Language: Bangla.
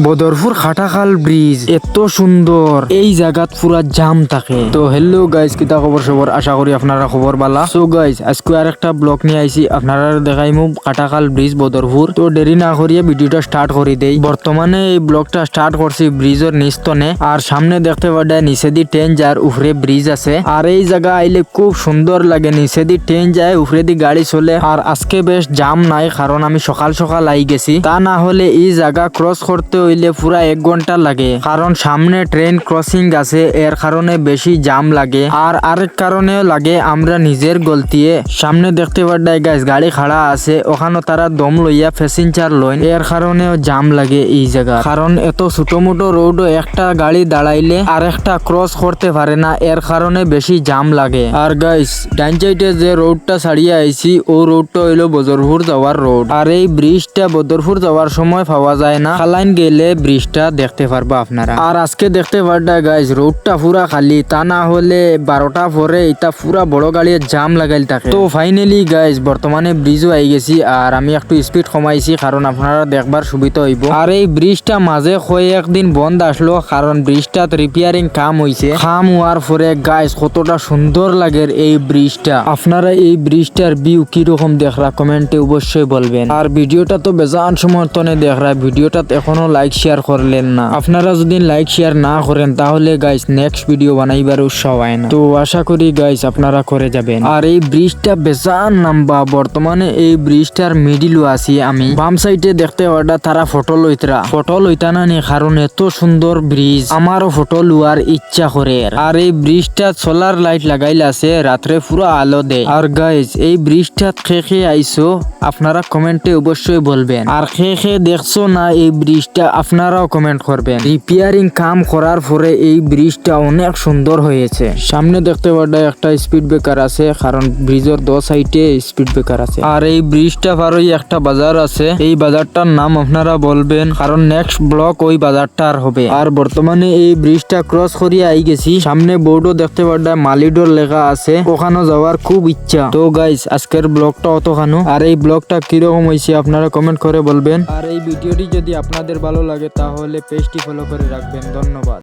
বদরপুর খাটাখাল ব্রিজ এত সুন্দর, এই জায়গাত পুরা জাম থাকে। তো হ্যালো গাইস, কিতা খবর সবর? আশা করি আপনারা খবর বালা। সো গাইস, আজকে আর একটা ব্লগ নিয়ে আইছি, আপনারা দেখাইমু খাটাখাল ব্রিজ বদরপুর। তো দেরি না করিয়ে ভিডিওটা স্টার্ট করে দেই। বর্তমানে এই ব্লগটা স্টার্ট করছি ব্রিজের নিস্তনে, আর সামনে দেখতে পাডা নিচে দি ট্রেন যার উপরে ব্রিজ আছে। আর এই জায়গা আইলে খুব সুন্দর লাগে, নিচে দি ট্রেন যায়, উপরে দি গাড়ি চলে। আর আজকে বেশ জাম নাই, কারণ আমি সকাল সকাল আই গেছি। তা না হলে এই জায়গা ক্রস করতে হইলে পুরা 1 ঘন্টা লাগে, কারণ সামনে ট্রেন ক্রসিং আছে, এর কারণে বেশি জাম লাগে। আর আরেক কারণেও লাগে আমরা নিজের গলতিয়ে। সামনে দেখতে পাড্ডাই গাইস গাড়ি খাড়া আছে, ওখানে তারা দম লইয়া প্যাসেঞ্জার লইন, এর কারণেও জাম লাগে এই জায়গা। কারণ এত ছোট মোটো রোড, একটা গাড়ি দাঁড়াইলে আর একটা ক্রস করতে পারে না, এর কারণে বেশি জাম লাগে। আর গাইস ডাইন সাইডে যে রোডটা ছাড়িয়ে আইছি, ও রোডটা হইলো বদরপুর যাওয়ার রোড। আর এই ব্রিজটা বদরপুর যাওয়ার সময় পাওয়া যায় না, খালাইন গেলে ব্রিজটা দেখতে পারবা আপনারা। আর আজকে দেখতে পারডা গাইস রোডটা পুরা খালি, তা না হলে 12টা পরে এটা পুরা বড় গাড়ির জাম লাগাইল থাকে। তো ফাইনালি গাইস বর্তমানে ব্রিজও আই গেছি, আর আমি একটু স্পিড কমাইছি কারণ আপনারা দেখবার সুবিধা হইব। আর এই ব্রিজটা মাঝে কয়েকদিন বন্ধ আসলো, কারণ ব্রিজটাত রিপেয়ারিং কাম হইছে। কাম হওয়ার পরে গাইস কতটা সুন্দর লাগে এই ব্রিজটা। আপনারা এই ব্রিজটার ভিউ কিরকম দেখরা কমেন্টে অবশ্যই বলবেন। আর ভিডিওটা তো বেজান সমর্থনে দেখরা, ভিডিওটাত এখনো লাইক শেয়ার করলেন না। আপনারা যদি লাইক শেয়ার না করেন তাহলে গাইস নেক্সট ভিডিও বানাইবার উৎসাহ হয় না। তো আশা করি গাইস আপনারা করে যাবেন। আর এই ব্রিজটা বেজান লম্বা, বর্তমানে এই ব্রিজটার মিডিলও আছি আমি। বাম সাইডে দেখতে পাডা তারা ফটো লইতা না নি, কারণ এত সুন্দর ব্রিজ, আমারও ফটো লওয়ার ইচ্ছা করে। আর এই ব্রিজটা সোলার লাইট লাগাইল আছে, রাত্রে পুরো আলো দেয়। আর গাইস এই ব্রিজটা খেয়ে আইসো আপনারা কমেন্টে অবশ্যই বলবেন। আর খেয়ে দেখছো না এই ব্রিজটা, আপনারাও কমেন্ট করবেন। রিপেয়ারিং কাম করার পরে এই ব্রিজটা অনেক সুন্দর হয়েছে। সামনে দেখতে পাডা একটা স্পিড ব্রেকার আছে, কারণ ব্রিজের 2 সাইডে স্পিড ব্রেকার আছে। আর এই ব্রিজটা পারই একটা বাজার আছে, এই বাজারটার নাম আপনারা বলবেন, কারণ নেক্সট ব্লক ওই বাজারটার হবে। আর বর্তমানে এই ব্রিজটা ক্রস করিয়ে আই গেছি, সামনে বোর্ডও দেখতে পাডা মালিডোর লেখা আছে, ওখানে যাওয়ার খুব ইচ্ছা। তো গাইস আজকের ব্লগটা অতখানো। আর এই ব্লগটা কিরকম হয়েছে আপনারা কমেন্ট করে বলবেন। আর এই ভিডিওটি যদি আপনাদের ভালো লাগে তাহলে পেজটি ফলো করে রাখবেন। ধন্যবাদ।